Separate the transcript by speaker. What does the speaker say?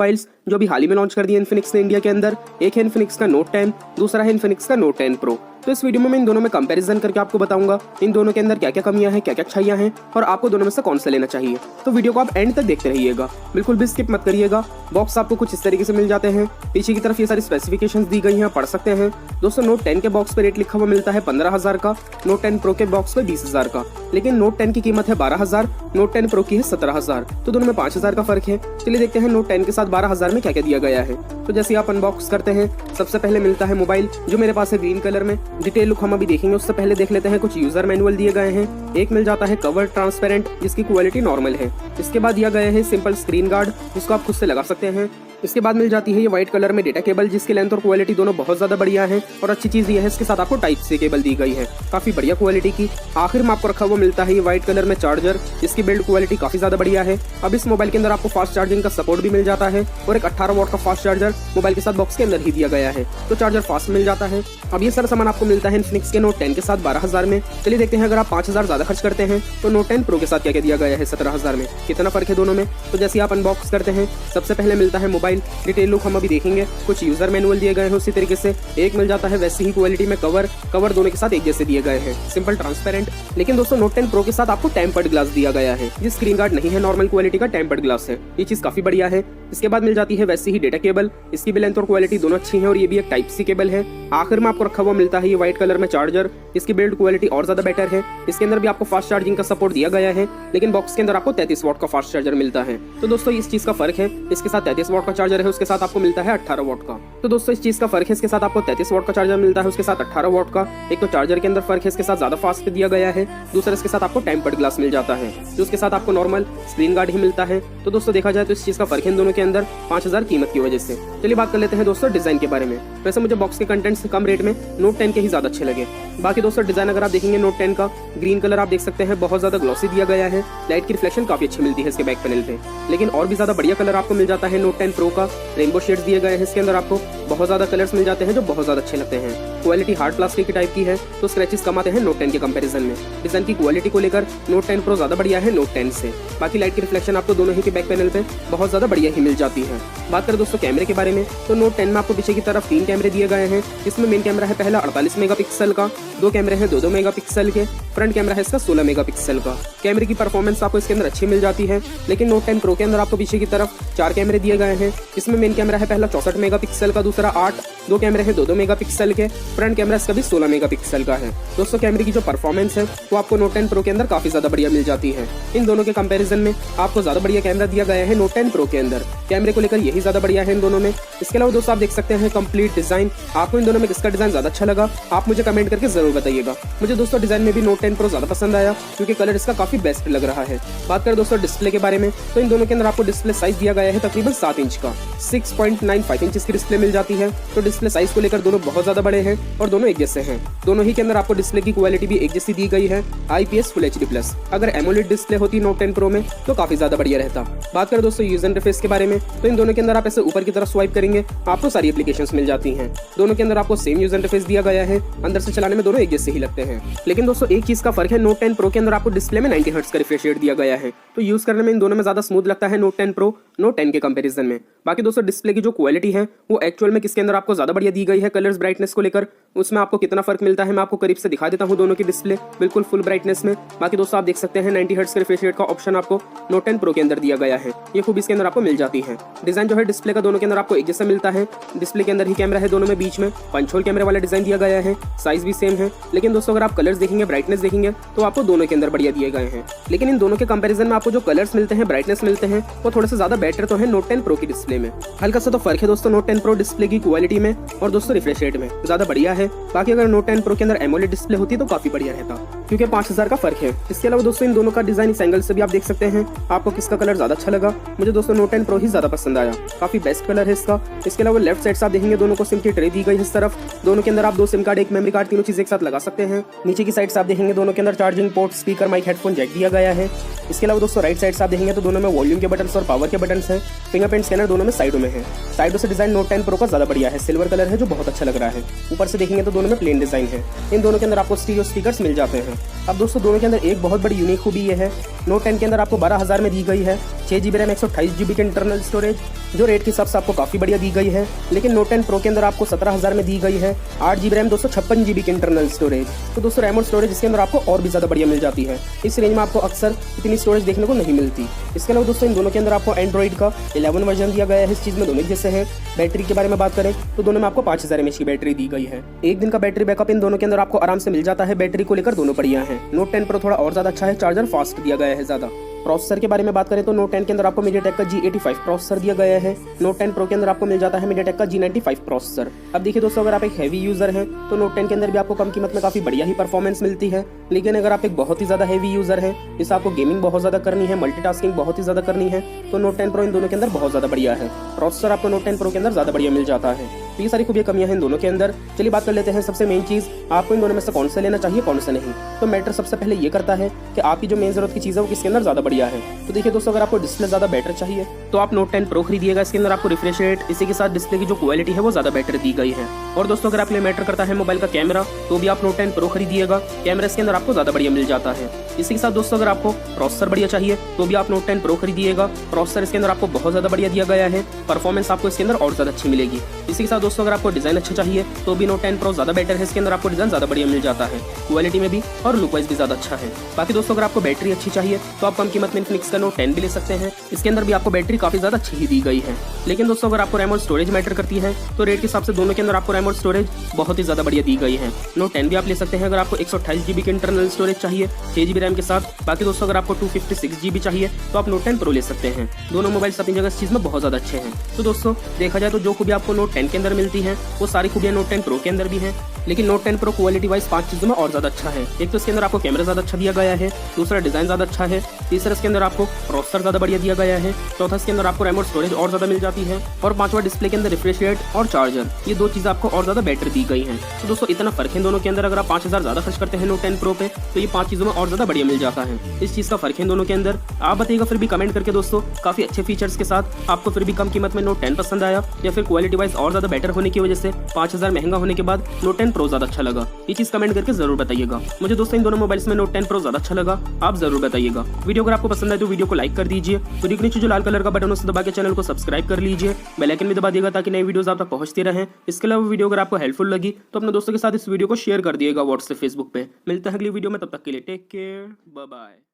Speaker 1: Mobiles जो भी हाल ही में लॉन्च कर दिए इन्फिनिक्स ने इंडिया के अंदर। एक है इन्फिनिक्स का नोट 10, दूसरा है इन्फिनिक्स का नोट 10 प्रो। तो इस वीडियो में मैं इन दोनों में कंपैरिजन करके आपको बताऊंगा इन दोनों के अंदर क्या क्या कमियां हैं, क्या क्या अच्छाइयां हैं और आपको दोनों में से कौन सा लेना चाहिए। तो वीडियो को आप एंड तक देखते रहिएगा, बिल्कुल भी स्किप मत करिएगा। बॉक्स आपको कुछ इस तरीके से मिल जाते हैं, पीछे की तरफ ये सारी स्पेसिफिकेशंस दी गई हैं, पढ़ सकते हैं। दोस्तों नोट 10 के बॉक्स पे रेट लिखा हुआ मिलता है 15,000 का, नोट 10 प्रो के बॉक्स पे 20,000 का, लेकिन नोट 10 की कीमत है 12,000, नोट 10 प्रो की है 17,000। तो दोनों में 5,000 का फर्क है। चलिए देखते हैं नोट 10 के साथ 12,000 में क्या क्या दिया गया है। तो जैसे आप अनबॉक्स करते हैं, सबसे पहले मिलता है मोबाइल जो मेरे पास है ग्रीन कलर में। डिटेल लुक हम अभी देखेंगे, उससे पहले देख लेते हैं कुछ यूजर मैनुअल दिए गए हैं। एक मिल जाता है कवर ट्रांसपेरेंट जिसकी क्वालिटी नॉर्मल है। इसके बाद दिया गया है सिंपल स्क्रीन गार्ड जिसको आप खुद से लगा सकते हैं। इसके बाद मिल जाती है ये व्हाइट कलर में डेटा केबल जिसकी लेंथ और क्वालिटी दोनों बहुत ज्यादा बढ़िया है। और अच्छी चीज ये है इसके साथ आपको टाइप सी केबल दी गई है, काफी बढ़िया क्वालिटी की। आखिर में आपको रखा हुआ मिलता है ये व्हाइट कलर में चार्जर जिसकी बिल्ड क्वालिटी काफी ज्यादा बढ़िया है। अब इस मोबाइल के अंदर आपको फास्ट चार्जिंग का सपोर्ट भी मिल जाता है और एक 18 वॉट का फास्ट चार्जर मोबाइल के साथ बॉक्स के अंदर ही दिया गया है, तो चार्जर फास्ट मिल जाता है। अब ये सारा सामान आपको मिलता है इन्फिनिक्स के नोट 10 के साथ 12,000 में। चलिए देखते हैं अगर आप 5,000 ज्यादा खर्च करते हैं तो नोट 10 प्रो के साथ क्या क्या दिया गया है 17,000 में, कितना फर्क है दोनों में। तो जैसे आप अनबॉक्स करते हैं, सबसे पहले मिलता है मोबाइल। डिटेल लुक हम अभी देखेंगे, कुछ यूजर मैनुअल दिए गए हैं उसी तरीके से। एक मिल जाता है वैसी ही क्वालिटी में कवर दोनों के साथ एक जैसे दिए गए हैं, सिंपल ट्रांसपेरेंट। लेकिन दोस्तों नोट 10 प्रो के साथ आपको टेम्पर्ड ग्लास दिया गया है, ये स्क्रीन गार्ड नहीं है, नॉर्मल क्वालिटी का टेम्पर्ड ग्लास है। ये चीज काफी बढ़िया है। इसके बाद मिल जाती है वैसी ही डेटा केबल, इसकी भी लेंथ और क्वालिटी दोनों अच्छी है और ये भी एक टाइप सी केबल है। आखिर में आपको रखा हुआ मिलता है ये व्हाइट कलर में चार्जर, इसकी बिल्ड क्वालिटी और ज्यादा बेटर है। इसके अंदर भी आपको फास्ट चार्जिंग का सपोर्ट दिया गया है, लेकिन बॉक्स के अंदर आपको 33 वॉट का फास्ट चार्जर मिलता है। तो दोस्तों इस चीज का फर्क है, इसके साथ 33 वॉट का चार्जर है, उसके साथ आपको मिलता है 18 वॉट का। तो दोस्तों इस चीज का फर्क है, इसके साथ आपको 33 वॉट का चार्जर मिलता है, उसके साथ 18 वॉट का। एक तो चार्जर के अंदर फर्क है, इसके साथ ज्यादा फास्ट दिया गया है। दूसरा इसके साथ आपको टेम्पर्ड ग्लास मिल जाता है, जो उसके साथ आपको नॉर्मल स्क्रीन गार्ड ही मिलता है। तो दोस्तों देखा जाए तो इस चीज का फर्क है इन दोनों के अंदर 5,000 कीमत की वजह से। चलिए बात कर लेते हैं दोस्तों डिजाइन के बारे में। वैसे मुझे बॉक्स के कंटेंट से कम रेट में नोट 10 के ही ज्यादा अच्छे लगे। बाकी दोस्तों डिजाइन अगर आप देखेंगे नोट 10 का, ग्रीन कलर आप देख सकते हैं बहुत ज्यादा ग्लॉसी दिया गया है, लाइट की रिफ्लेक्शन काफी अच्छी मिलती है इसके बैक पैनल पे। लेकिन और भी ज्यादा बढ़िया कलर आपको मिल जाता है नोट 10 प्रो का, रेनबो शेड्स दिए गए हैं इसके अंदर, आपको बहुत ज्यादा कलर्स मिल जाते हैं जो बहुत ज्यादा अच्छे लगते हैं। क्वालिटी हार्ड प्लास्टिक की टाइप की है, तो स्क्रैचेस कम आते हैं नोट 10 के कंपैरिजन में। डिजाइन की क्वालिटी को लेकर नोट 10 प्रो ज्यादा बढ़िया है नोट 10 से। बाकी लाइट की रिफ्लेक्शन आपको दोनों ही के बैक पैनल पे बहुत ज्यादा बढ़िया ही मिल जाती है। बात करें दोस्तों कैमरे के बारे में, तो नोट 10 में आपको पीछे की तरफ 3 कैमरे दिए गए हैं। इसमें मेन कैमरा है पहला 48 मेगापिक्सल का, 2 कैमरे हैं 2-2 मेगापिक्सल के, फ्रंट कैमरा है इसका 16 मेगापिक्सल का। कैमरे की परफॉर्मेंस आपको इसके अंदर अच्छी मिल जाती है। लेकिन नोट 10 प्रो के अंदर आपको पीछे की तरफ 4 कैमरे दिए गए हैं। इसमें मेन कैमरा है पहला 64 मेगापिक्सल का, दूसरा 8, 2 कैमरे हैं 2-2 मेगापिक्सल के, फ्रंट कैमरा इसका भी 16 मेगापिक्सल का है। दोस्तों कैमरे की जो परफॉर्मेंस है वो आपको नोट 10 प्रो के अंदर काफी ज्यादा बढ़िया मिल जाती है। इन दोनों के कंपैरिजन में आपको ज्यादा बढ़िया कैमरा दिया गया है नोट 10 प्रो के अंदर। कैमरे को लेकर यही ज्यादा बढ़िया है इन दोनों में। इसके अलावा दोस्तों आप देख सकते हैं कंप्लीट डिजाइन, आपको इन दोनों में किसका डिजाइन ज्यादा अच्छा लगा आप मुझे कमेंट करके जरूर बताइएगा। मुझे दोस्तों डिजाइन में भी नोट 10 प्रो ज्यादा पसंद आया क्योंकि कलर इसका काफी बेस्ट लग रहा है। बात करें दोस्तों डिस्प्ले के बारे में, तो इन दोनों के अंदर आपको डिस्प्ले साइज दिया गया है तकरीबन 7 इंच का, 6.95 इंच की डिस्प्ले मिल जाती है। तो डिस्प्ले साइज को लेकर दोनों बहुत ज्यादा बड़े हैं और दोनों एक जैसे हैं। दोनों ही के अंदर आपको डिस्प्ले की क्वालिटी भी एक जैसी दी गई है, IPS फुल HD+। अगर एमोलेड डिस्प्ले होती नोट 10 प्रो में तो काफी ज्यादा बढ़िया रहता। बात करें दोस्तों यूजर इंटरफेस के बारे में, तो इन दोनों के अंदर आप ऐसे ऊपर की तरफ स्वाइप करेंगे आपको सारी एप्लीकेशंस मिल जाती हैं। दोनों के अंदर आपको सेम यूजर इंटरफेस दिया गया है, अंदर से चलाने में दोनों एक जैसे ही लगते हैं। लेकिन दोस्तों एक चीज का फर्क है, नोट 10 प्रो के अंदर आपको डिस्प्ले में 90 हर्ट्ज का रिफ्रेश रेट दिया गया है, तो यूज करने में इन दोनों में ज्यादा स्मूथ लगता है नोट 10 प्रो नोट 10 के कंपैरिजन में। बाकी दोस्तों डिस्प्ले की जो क्वालिटी है वो एक्चुअल में किसके अंदर आपको ज्यादा बढ़िया दी गई है कलर्स ब्राइटनेस को लेकर, उसमें आपको कितना फर्क मिलता है मैं आपको करीब से दिखा देता हूँ दोनों की डिस्प्ले बिल्कुल फुल ब्राइटनेस में। बाकी दोस्तों आप देख सकते हैं 90 हर्ट्ज के रिफ्रेश रेट का ऑप्शन आपको नोट 10 प्रो के अंदर दिया गया है, ये खूब इसके अंदर आपको मिल जाती है। डिजाइन जो है डिस्प्ले का दोनों के अंदर आपको एक जैसा मिलता है। डिस्प्ले के अंदर ही कैमरा है दोनों में, बीच में पंच होल कैमरे वाला डिजाइन दिया गया है, साइज भी सेम है। लेकिन दोस्तों अगर आप कलर्स देखेंगे ब्राइटनेस देखेंगे तो आपको दोनों के अंदर बढ़िया दिए गए हैं। लेकिन इन दोनों के कंपैरिजन में आपको जो कलर्स मिलते हैं ब्राइटनेस मिलते हैं वो थोड़े से ज्यादा बेटर तो है नोट 10 प्रो की डिस्प्ले में। हल्का सा तो फर्क है दोस्तों नोट 10 प्रो डिस्प्ले की क्वालिटी में और दोस्तों रिफ्रेश रेट में ज्यादा बढ़िया है। बाकी अगर नोट 10 प्रो के अंदर एमोलेड डिस्प्ले होती तो काफी बढ़िया रहता क्योंकि 5,000 का फर्क है। इसके अलावा दोस्तों इन दोनों का डिजाइन इस एंगल से भी आप देख सकते हैं आपको किसका कलर ज्यादा अच्छा लगा। मुझे दोस्तों नोट 10 प्रो ही ज्यादा पसंद आया, काफी बेस्ट कलर है इसका। इसके अलावा लेफ्ट साइड से आप देखेंगे दोनों को सिम की ट्रे दी गई है इस तरफ, दोनों के अंदर आप 2 सिम कार्ड 1 मेमोरी कार्ड तीनों चीज एक साथ लगा सकते हैं। नीचे की साइड से आप देखेंगे दोनों के अंदर charging port, speaker, mic, headphone jack दिया गया है। इसके अलावा दोस्तों राइट साइड से आप देखेंगे तो दोनों में वॉल्यूम के बटन्स और पावर के बटन्स हैं। फिंगरप्रिंट स्कैनर दोनों में साइडों में है। साइडों से डिजाइन नोट 10 प्रो का ज्यादा बढ़िया है, सिल्वर कलर है जो बहुत अच्छा लग रहा है। ऊपर से देखेंगे तो दोनों में प्लेन डिजाइन है। इन दोनों के अंदर आपको स्टीरियो स्पीकर्स मिल जाते हैं। अब दोस्तों दोनों के अंदर एक बहुत बड़ी यूनिक खूबी ये है, नोट 10 के अंदर आपको 12,000 में दी गई है 6 GB रैम 128 GB की इंटरनल स्टोरेज, जो रेट के हिसाब से आपको काफ़ी बढ़िया दी गई है। लेकिन नोट 10 प्रो के अंदर आपको 17,000 में दी गई है 8 GB रैम 256 GB की इंटरनल स्टोरेज। तो दोस्तों रैम और स्टोरेज इसके अंदर आपको और भी ज़्यादा बढ़िया मिल जाती है। इस रेंज में आपको अक्सर इतनी स्टोरेज देखने को नहीं मिलती। इसके अलावा दोस्तों इन दोनों के अंदर आपको एंड्रॉइड का 11 वर्जन दिया गया है। इस चीज़ में दोनों जैसे है। बैटरी के बारे में बात करें तो दोनों में आपको 5000 mAh की बैटरी दी गई है। एक दिन का बैटरी बैकअप इन दोनों के अंदर आपको आराम से मिल जाता है। बैटरी को लेकर दोनों बढ़िया है। नोट 10 प्रो थोड़ा और ज़्यादा अच्छा है। चार्जर फास्ट दिया गया है ज़्यादा। प्रोसेसर के बारे में बात करें तो नोट 10 के अंदर आपको मीडियाटेक का G85 प्रोसेसर दिया गया है। नोट 10 प्रो के अंदर आपको मिल जाता है मीडियाटेक का G95 प्रोसेसर। अब देखिए दोस्तों, अगर आप एक हैवी यूजर हैं तो नोट 10 के अंदर भी आपको कम कीमत में काफी बढ़िया ही परफॉर्मेंस मिलती है। लेकिन अगर आप एक बहुत ही ज्यादा हैवी यूजर हैं, जिससे आपको गेमिंग बहुत ज्यादा करनी है, मल्टीटास्किंग बहुत ही ज्यादा करनी है, तो नोट 10 प्रो इन दोनों के अंदर बहुत ज्यादा बढ़िया है। प्रोसेसर आपको नोट 10 प्रो के अंदर ज्यादा बढ़िया मिल जाता है। तो ये सारी खूबियां कमियां हैं इन दोनों के अंदर। चलिए बात कर लेते हैं सबसे मेन चीज, आपको इन दोनों में से कौन सा लेना चाहिए कौन सा नहीं। तो मैटर सबसे पहले ये करता है कि आपकी जो मेन जरूरत की चीज है वो किसके अंदर ज्यादा बढ़िया है। तो देखिए दोस्तों, अगर आपको डिस्प्ले ज्यादा बेटर चाहिए तो आप नोट 10 प्रो खरीदिएगा। इसके अंदर आपको रिफ्रेश रेट, इसी के साथ डिस्प्ले की जो क्वालिटी है वो ज्यादा बेटर दी गई है। और दोस्तों अगर आपके लिए मैटर करता है मोबाइल का कैमरा, तो भी आप नोट 10 प्रो खरीदिएगा। कैमरा इसके अंदर आपको ज्यादा बढ़िया मिल जाता है। इसी के साथ दोस्तों अगर आपको प्रोसेसर बढ़िया चाहिए तो भी आप नोट 10 प्रो खरीदिएगा। प्रोसेसर इसके अंदर आपको बहुत ज्यादा बढ़िया दिया गया है। परफॉर्मेंस आपको इसके अंदर और ज्यादा अच्छी मिलेगी। इसी के साथ दोस्तों अगर आपको डिजाइन अच्छा चाहिए तो भी नोट 10 प्रो ज्यादा बेटर है। इसके अंदर आपको डिजाइन ज्यादा बढ़िया मिल जाता है, क्वालिटी में भी और लुक वाइज भी ज्यादा अच्छा है। बाकी दोस्तों अगर आपको बैटरी अच्छी चाहिए तो आप कम कीमत में इन्फिनिक्स का नोट 10 भी ले सकते हैं। इसके अंदर भी आपको बैटरी काफी ज्यादा अच्छी ही दी गई है। लेकिन दोस्तों अगर आपको रैम और स्टोरेज मैटर करती है तो रेट के हिसाब से दोनों के अंदर आपको रैम और स्टोरेज बहुत ही ज्यादा बढ़िया दी गई है। नोट 10 भी आप ले सकते हैं अगर आपको 128 GB की इंटरनल स्टोरेज चाहिए 6 GB रैम के साथ। बाकी दोस्तों अगर आपको 256 GB चाहिए तो आप नोट 10 प्रो ले सकते हैं। दोनों मोबाइल अपनी जगह इस चीज में बहुत ज्यादा अच्छे हैं। तो दोस्तों देखा जाए तो जो खूबियां आपको नोट 10 के अंदर मिलती है वो सारी खूबियां नोट 10 प्रो के अंदर भी है। लेकिन नोट 10 प्रो क्वालिटी वाइज 5 चीजों में और ज्यादा अच्छा है। एक तो इसके अंदर आपको कैमरा ज्यादा अच्छा दिया गया है, दूसरा डिजाइन ज्यादा अच्छा है, तीसरा इसके अंदर आपको प्रोसेसर ज्यादा बढ़िया दिया गया है, चौथा इसके अंदर आपको रैम और स्टोरेज और ज्यादा मिल जाती है, और पांचवा डिस्प्ले के अंदर रिफ्रेश रेट और चार्जर, ये दो चीजें आपको और ज्यादा बेटर दी गई हैं। तो दोस्तों इतना फर्क है दोनों के अंदर। अगर आप 5000 ज्यादा खर्च करते हैं नोट 10 प्रो पे तो ये 5 चीजों में और ज्यादा बढ़िया मिल जाता है। इस चीज का फर्क है दोनों के अंदर। आप बताइएगा फिर भी कमेंट करके दोस्तों, काफी अच्छे फीचर्स के साथ आपको फिर भी कम कीमत में नोट 10 पसंद आया या फिर क्वालिटी वाइज और ज्यादा बेटर होने की वजह से 5000 महंगा होने के बाद नोट 10 प्रो ज्यादा अच्छा लगा। ये चीज कमेंट करके जरूर बताइएगा। मुझे दोस्तों इन दोनों मोबाइल्स में नोट 10 प्रो ज्यादा अच्छा लगा, आप जरूर बताइएगा। वीडियो अगर आपको पसंद आए तो वीडियो को लाइक कर दीजिए। वीडियो के नीचे जो लाल कलर का बटन उसे दबा के चैनल को सब्सक्राइब कर लीजिए। बेल आइकन भी दबा दिएगा ताकि नई वीडियोस आप तक पहुंचती रहें। इसके अलावा वीडियो अगर आपको हेल्पफुल लगी तो अपने दोस्तों के साथ इस वीडियो को शेयर कर दिएगा व्हाट्सएप फेसबुक पे। मिलते हैं अगली वीडियो में, तब तक के लिए टेक केयर, बाय बाय।